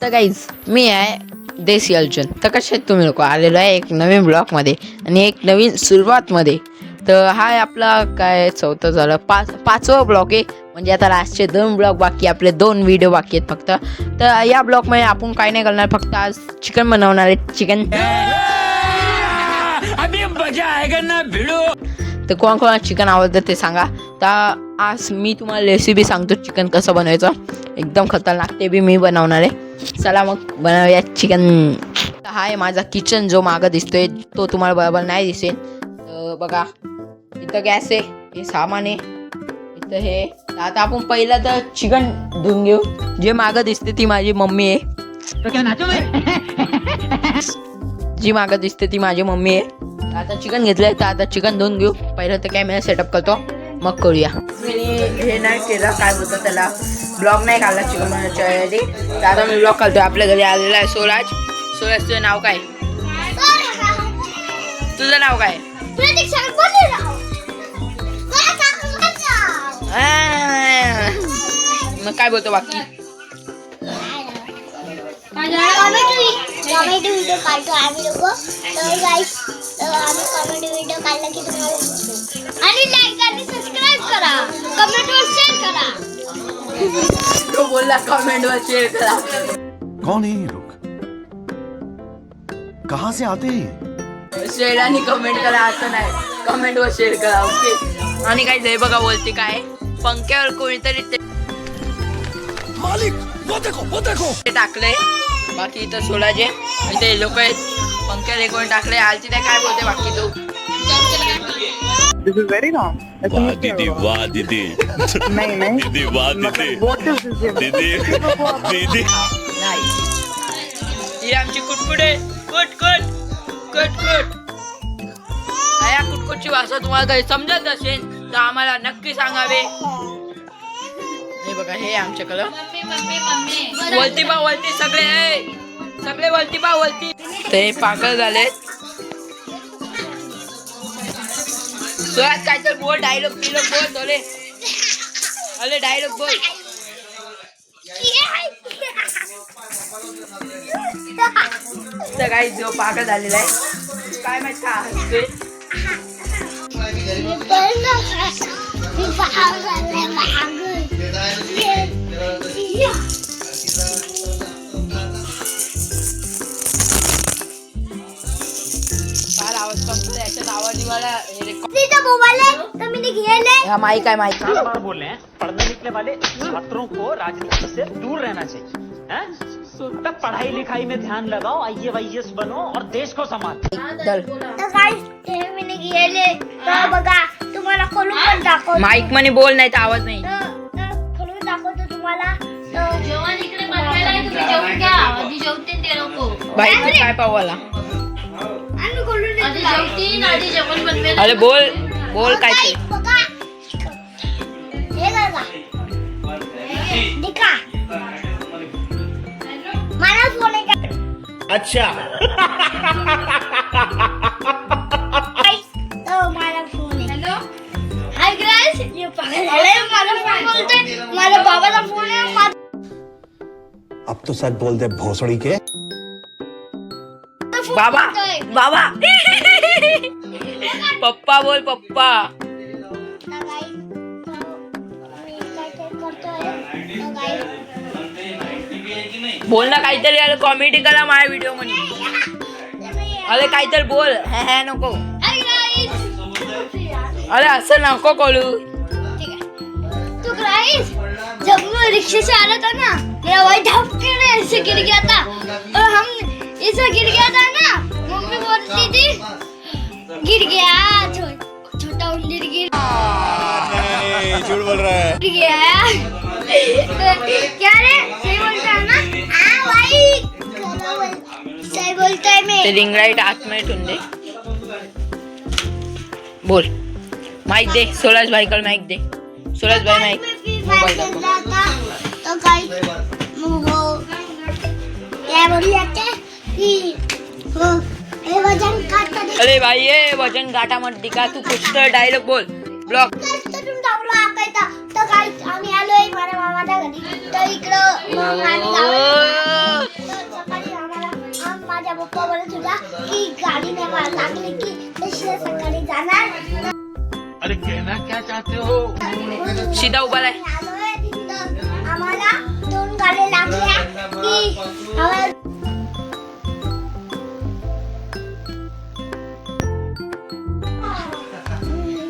तर गाईज मी आहे देसी अर्जुन. तर कसे आहेत तुम्ही लोक? आलेलो आहे एक नवीन ब्लॉगमध्ये आणि एक नवीन सुरुवातमध्ये. तर हा आहे आपला काय चौथा झालं पाचवा ब्लॉग आहे. म्हणजे आता लास्टचे 2 ब्लॉग बाकी, आपले 2 व्हिडिओ बाकी आहेत फक्त. तर या ब्लॉगमध्ये आपण काय नाही करणार, फक्त आज चिकन बनवणार आहे. चिकन अभी मजा आएगा ना भिड़ो. तर कोणाकोणाला चिकन आवडतं ते सांगा. तर आज मी तुम्हाला रेसिपी सांगतो चिकन कसं बनवायचं. एकदम खतरनाक, ते बी मी बनवणार आहे. चला मग बनवूया चिकन. हा आहे माझा किचन, जो मागं दिसतोय तो तुम्हाला बरोबर नाही दिसेल. तर बघा इथं गॅस आहे, हे सामान आहे इथं हे. तर आता आपण पहिला तर चिकन धुवून घेऊ. जे मागं दिसते ती माझी मम्मी आहे. जी मागं दिसते ती माझी मम्मी आहे. आता चिकन घेतलंय, तर आता चिकन धुवून घेऊ. पहिलं तर कॅमेरा सेटअप करतो, मग करूया. मी हे नाही केलं, काय बोलतो त्याला, ब्लॉग नाही काढला चिकन बनवायच्या आधी. तर आता मी ब्लॉग काढतोय. आपल्या घरी आलेला आहे सोराज. सोराज, तुझं नाव काय? तुझं नाव काय? मग काय बोलतो बाकी? कॉमेडी व्हिडिओ काढतो आम्ही लोक. तर गाईस, आम्ही कॉमेडी व्हिडिओ काढला की तुम्हाला आणि लाईक आणि सबस्क्राइब करा, कमेंटवर शेअर करा. तो बोलला कमेंटवर शेअर करा. कौन है ये लोग? कहाँ से आते हैं? शेअर आणि कमेंट करा असं नाही, कमेंटवर शेअर करा. ओके. आणि काय हे बघा बोलते काय, पंख्यावर कोणीतरी मालिक वो देखो ते टाकलंय. बाकी इथं सोलाजे इथे लोक आहेत. पंख्यावर एक कोणी टाकलंय. आलती नाही, काय बोलते बाकी तू? This is very wrong. वाह दीदी, वाह दीदी. नहीं दीदी, वाह दीदी. what is this? दीदी, दीदी. नाही, ही आमची कुटकुट आहे. कुटकुट कुटकुट. या कुटकुटची भाषा तुम्हाला काही समजत असेल तर आम्हाला नक्की सांगावे. हे बघा, हे आमच्याकडं वलती पा वलती सगळे वलती पा वलती. ते पागल झालेत. सुरात काय तर बोल, डायलॉग बोल थोडे. अरे डायलॉग बोल. तर काही जो पागल झालेला आहे, काय माहित का हसतोय. काल आवाज कमतो, याच्यात आवाज वाला मोबाईल आहे तर मी घेले. हा माईक आहे, माईक. बार बोल रहे हैं, पढ़ने लिखने वाले छात्रों को राजनीति से दूर रहना चाहिए. हैं? पढ़ाई लिखाई में ध्यान लगाओ, IAS बनो और देश को संभालो. चल तर गाईस, हे मी घेले. तर बघा, तुम्हाला खोलून पण दाखवतो. माईक म्हणे बोल, नाही तर आवाज नाही. तर खोलून दाखवतो तुम्हाला. जेवण इकडे बनवायला आहे, तुम्ही जेवून घ्या. आधी जेवते ते लोक. बाई काय पावाला. आम्ही खोलून आधी जेवतील, आधी जेवण बनवेल. अरे बोल काय ते. बघा, हे बघा, दिखा. मला फोन आहे का? अच्छा. तो मला फोन आहे. Hello, hi guys. ये पागल आहे, मला फोन बोलतोय. माझ्या बाबाला फोन आहे. अब तो सच बोल दे भोसड़ी के. बाबा पप्पा बोल, पप्पा. तर गाईस, मी काय करतोय. तर गाईस, बोल ना काहीतरी. अरे कॉमेडी करा माझ्या व्हिडिओ मध्ये. अरे काहीतरी बोल. हे नको. Hi guys. अरे असं नको बोलू. ठीक है. तो गाइस, जब मैं रिक्शे से आ रहा था ना, मेरा भाई धक्के में ऐसे गिर गया था और हम ऐसे गिर गया था ना. मम्मी बोलती थी गिर गया, छोटा उंदीर गिर झूठ बोल रहा है. गया. क्या रे, सही बोलता है ना? हाँ भाई, सही बोलता है मैं. ते रिंग लाईट आतमध्ये ठेवून दे. बोल. माईक दे, सोराज भाई कल माईक दे. सोराज भाई माईक मोबाईल दाखव. तो गाइस, वो क्या बोल जाते हैं कि वो ये वजन काटता दे. अरे भाई ये वजन गाठा मध्ये का तू कुछ तर डायलॉग बोल. ब्लॉग तुम्ही दाबलो आकायचा. तर गाइस, आम्ही आलोय माझ्या मामाच्या घरी. तर इकडं मग आम्ही सीधा उभा आहे. आम्हाला 2 गाड्या लागल्या की आम्हाला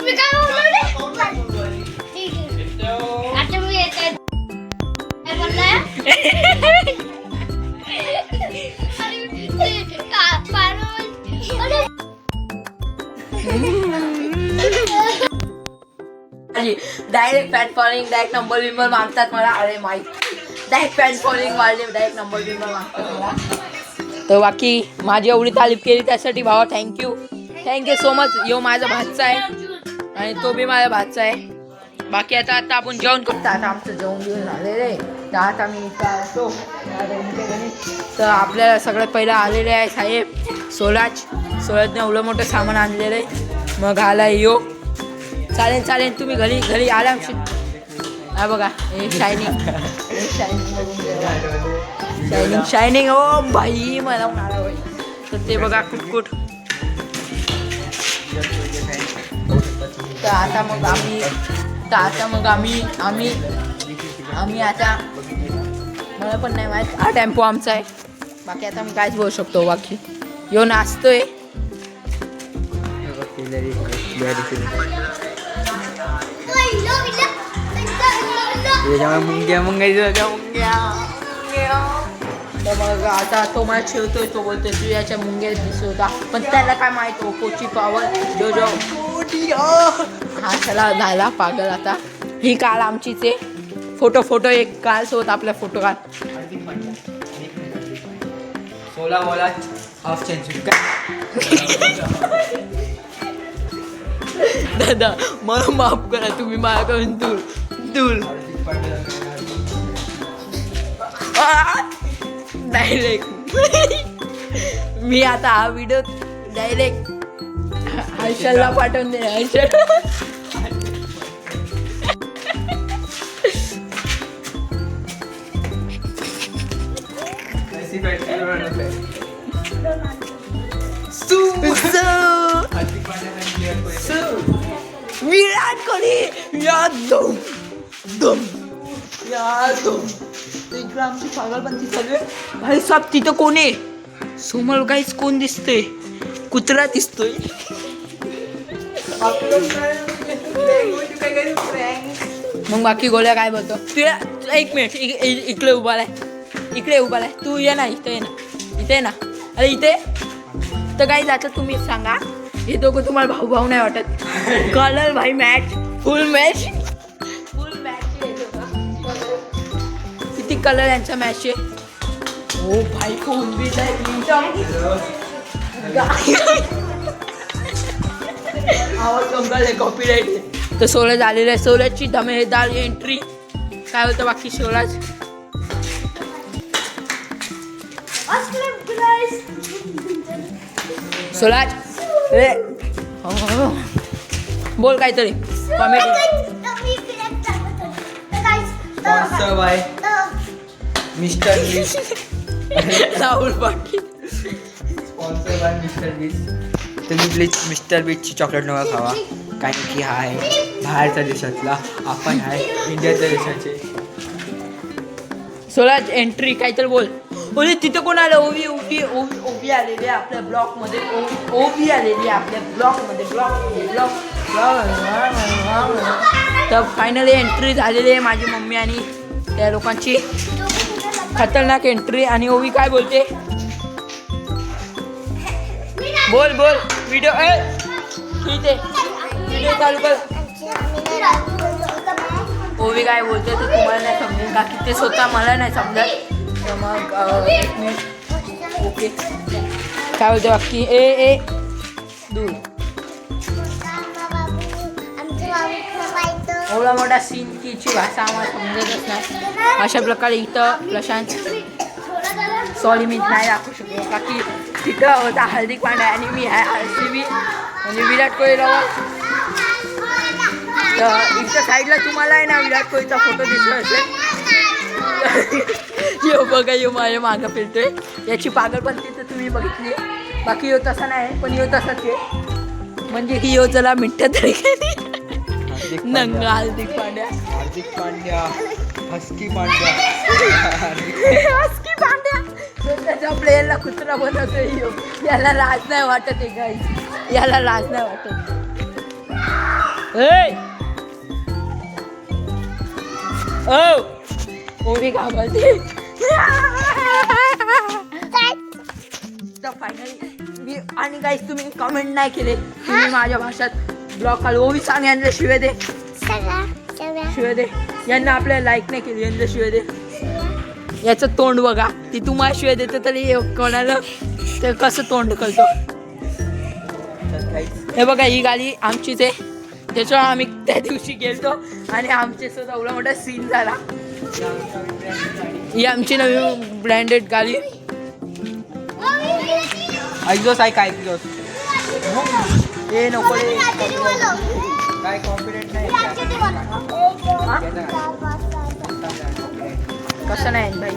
मी काय बोललो रे? आता मी येते. काय बोललाय? अरे डायरेक्ट फॅट फॉलोइंग डायरेक्ट नंबर बिंबर मागतात मला. अरे माहिती डायरेक्ट फॅट फॉलोइंग वाढले डायरेक्ट नंबर बिंबर मागतात मला. तर बाकी माझी एवढी तारीफ केली त्यासाठी भावा थँक्यू सो मच. यो माझा भाचा आहे आणि तो बी माझा भाचा आहे. बाकी आता आपण जेवण करतो. आता आमचं जेवण घेऊन झालेलं आहे. तर आता मी इथं असतो तर आपल्याला सगळ्यात पहिलं आलेले आहे साहेब सोलाजने एवढं मोठं सामान आणलेलं आहे. मग आला यो चालेल तुम्ही घरी आला हा बघा हे शायनिंग ओ भाई मला म्हणाला भाई. तर ते बघा कुटकुट. तर आता मग आम्ही आता मला पण नाही माहीत हा टेम्पो आमचा आहे. बाकी आता मी कायच बोलू शकतो. बाकी यो नाचतोय. तर मग आता तो मला ठेवतोय. तो बोलतोय तू याच्या मुंग्यात दिसवता पण त्याला काय माहित हो कोची पावर जो हा चला झाला पागल. आता ही काल आमचीच आहे. फोटो एक काल सोबत आपल्या फोटो काढ. दादा मला माफ करा तुम्ही माझ्याकडून दूर डायरेक्ट मी आता हा व्हिडिओ डायरेक्ट हर्षलला पाठवून दे. हर्षल विराट कोहली यादव इकडे आमची पागलपंथी चालू आहे. भाई साहेब तिथं कोण आहे? समोर काहीच कोण दिसतंय? कुत्रा दिसतोय. मग बाकी गोळ्या काय बोलतो? तुला 1 मिनिट इकडे उभा आहे. तू ये ना इथे ये ना. अरे इथे तर काही जातं तुम्ही सांगा. हे दोघं तुम्हाला भाऊ नाही वाटत? कलर भाई फुल मॅच किती कलर यांचा मॅच आहे. हो भाई खूप आवाज कंगाल कॉपीराईट. तर सोलज आलेलं आहे. सोलजची धमेदार एंट्री. काय होतं बाकी सोलज? सोलाज बोल काहीतरी comedy. Mister beast Rahul Patil sponsor by mister beast. तुम्ही प्लीज मिस्टर बीस्टची चॉकलेट नका खावा कारण की हा आहे बाहेरच्या देशातला. आपण आहे इंडियाच्या देशाचे. सोलाज एंट्री काहीतरी बोल. बोले तिथं कोण आलं? ओवी आलेली आहे आपल्या ब्लॉकमध्ये. ओवी आलेली आहे आपल्या ब्लॉकमध्ये. ब्लॉक तर फायनली एंट्री झालेली आहे माझी मम्मी आणि त्या लोकांची. खतरनाक एंट्री. आणि ओवी काय बोलते? बोल व्हिडिओ ठीक आहे व्हिडिओ चालू कर. ओवी काय बोलते तर तुम्हाला नाही समजेल का की ते स्वतः मला नाही समजत. तर मग 1 मिनिट ओके काय बोलते बाकी ए दूर. एवढा मोठा सीन कीची भाषा आम्हाला समजतच नाही. अशा प्रकारे इथं प्रशांत सॉरी मी नाही दाखवू शकतो का की तिथं होता हार्दिक पांड्या आणि मी आहे RCB म्हणजे विराट कोहली लवर. तर इथं साईडला तुम्हाला आहे ना विराट कोहलीचा फोटो दिसत असेल. यो बघा यो माझ्या मागं फिरतोय. याची पागलपंथी तर तुम्ही बघितली. बाकी यो तसा नाही पण यो तसाच आहे. म्हणजे की यो चला मिठ्या तरी नंगा हार्दिक पांड्या हार्दिक पांड्या हस्की पांड्या हस्की पांड्या त्याच्या प्लेयरला कुत्रा बनवतोय ह्यो. याला लाज नाही वाटत आहे गाईस, याला लाज नाही वाटत. ओवी घाबरते. फायनली मी आणि गाईस तुम्ही कमेंट नाही केले, तुम्ही माझ्या भाषात ब्लॉग काढ. ओवी सांग यांना शिवे दे, शिवे दे. यांना आपल्याला लाईक नाही केली, यांना शिवे दे. याचं तोंड बघा, ती तुम्हाला शिवाय देते तरी कोणाला ते कसं तोंड करतो. हे बघा ही गाडी आमचीच आहे, त्याच्यावर आम्ही त्या दिवशी गेलतो आणि आमचे सुद्धा एवढा मोठा सीन झाला. ही आमची नवीन ब्रँडेड गाडी. ऐकलोस आहे काय ऐकलोस हे नको रे. काय कॉन्फिडेंट नाही कसं नाही भाई.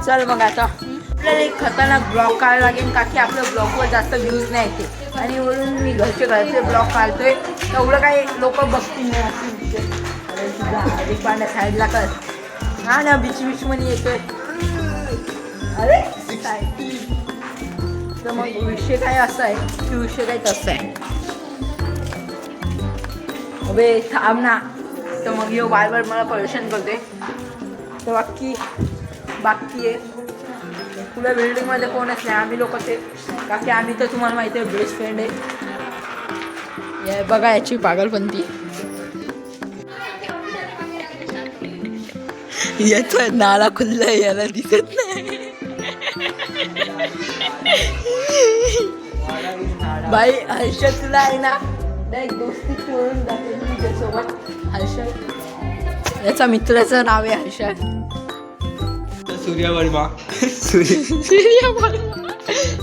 चल मग आता आपल्याला एक खतरनाक ब्लॉग काढायला लागेल, का की आपल्या ब्लॉगवर जास्त व्ह्यूज नाही येते आणि वरून मी घरचे ब्लॉग काढतोय तेवढं काही लोक बघतील नाही अशी विषय. अरे तुझा हार्दिक पांड्या साईडला कर. हा ना बीच मध्ये येतोय. अरे तर मग विषय काय असा आहे की विषय काय तसा आहे. अबे थांब ना. तर मग यो बार मला परेशान करते. तर बाकी आहे तुला बिल्डिंगमध्ये कोणच नाही, आम्ही लोक ते का की आम्ही तर तुम्हाला माहिती आहे बेस्ट फ्रेंड आहे. बघा याची पागलपंती. याचं नाला खुल्ला याला दिसत नाही. बाई हर्षद तुला आहे ना एक दोस्ती ठेवून जाते तुझ्यासोबत. हर्षद याचा मित्राचं नाव आहे हर्षद. सूर्या वर्मा. सूर्य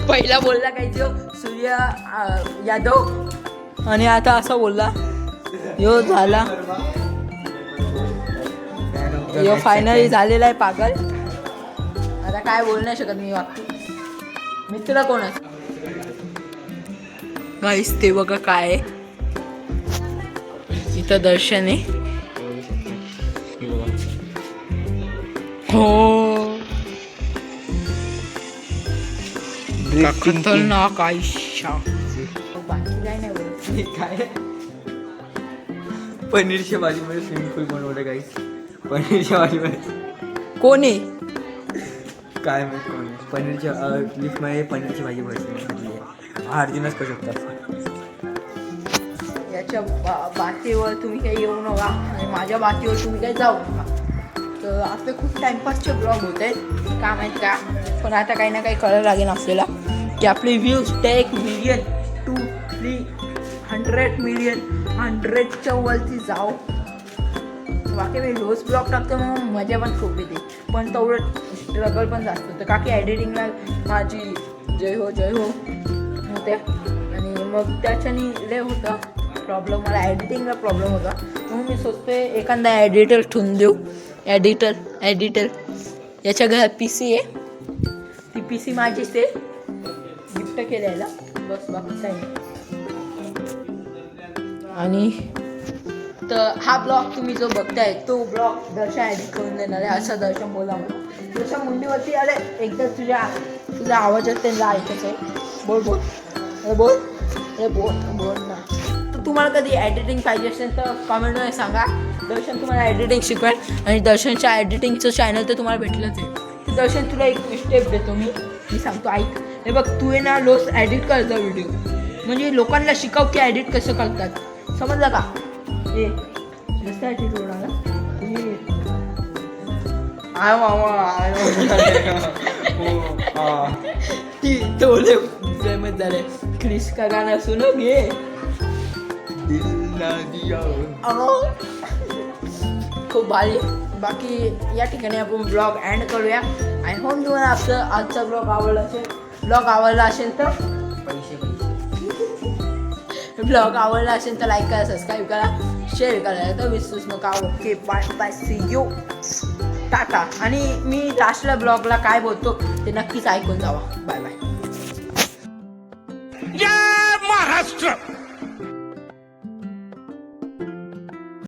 पहिला बोलला काय तो सूर्य यादव आणि आता असं बोलला. यो झाला, यो फायनली झालेला आहे पागल. आता काय बोलू नाही शकत मी वाक्य. मित्र कोणाच गाईस ते बघा काय आहे. इथं दर्शन आहे. हो खतरनाक आयुष्य. बाकी काय नाही बोलत. काय पनीरच्या भाजीमध्ये स्विमिंग पूल बनवलं गाईस. पनीरच्या भाजीमध्ये कोण आहे काय माहित कोण आहे. पनीरच्या लिफ्टमध्ये पनीरची भाजी भरली आहे. अर्जुनच करू शकतात. याच्या बातेवर तुम्ही काही येऊ नका आणि माझ्या बातेवर तुम्ही काही जाऊ नका. तर आपले खूप टाइमपासचे ब्लॉग होत आहेत का माहीत का, पण आता काही ना काही करायला लागेल आपल्याला की आपले व्ह्यूज 1 मिलियन 2 300 मिलियन 100च्या वरती जाऊ. बाकी मी रोज ब्लॉग टाकतो मग मजा पण खूप येते, पण तेवढं स्ट्रगल पण जास्त होतं का की एडिटिंगला माझी जय हो होते आणि मग त्याच्याने लय होतं प्रॉब्लेम. मला एडिटिंगला प्रॉब्लेम होता म्हणून मी सोचते एखादा एडिटर ठेवून देऊ. एडिटर याच्या घरात PC आहे, ती PC माझीच आहे, गिफ्ट केलेला बस बाकी काही नाही. आणि तर हा ब्लॉग तुम्ही जो बघताय तो ब्लॉग दर्शन एडिट करून देणार आहे असं दर्शन बोला. तुझ्या मुंडीवरती आले एकदा तुझा आवाजात त्यांना ऐकायचं आहे. बोल ना. तर तुम्हाला कधी एडिटिंग पाहिजे असेल तर कमेंटमध्ये सांगा. दर्शन तुम्हाला एडिटिंग शिकवेल आणि दर्शनच्या एडिटिंगचं चॅनल तर तुम्हाला भेटलंच आहे. तर दर्शन तुला एक स्टेप देतो मी सांगतो ऐक. हे बघ तू आहे ना रोज एडिट करता व्हिडिओ, म्हणजे लोकांना शिकव की एडिट कसं करतात. समजलं का. ए जसं ॲटिट्यूड आला तुम्ही ती तेवढे फेमस झाले. क्रिश का गाणं सुनो घे. खूप भारी. बाकी या ठिकाणी आपण ब्लॉग एंड करूया. आय होप तुम्हाला आजचा ब्लॉग आवडला असेल तर ब्लॉग आवडला असेल तर लाईक करा, सबस्क्राईब करा, शेअर करा तर विसरूच नका. Okay bye see you tata. आणि मी लास्टला ब्लॉगला काय बोलतो ते नक्कीच ऐकून जावा. बाय. जय महाराष्ट्र.